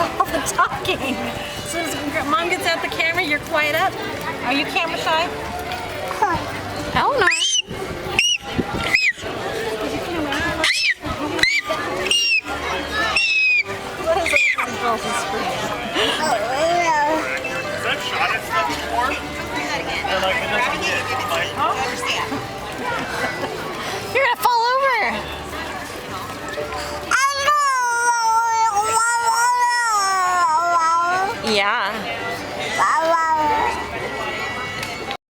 all the talking. As soon as Mom gets out the camera, you're quiet up. Are you camera shy? Hell no. What is it with these girls and scream?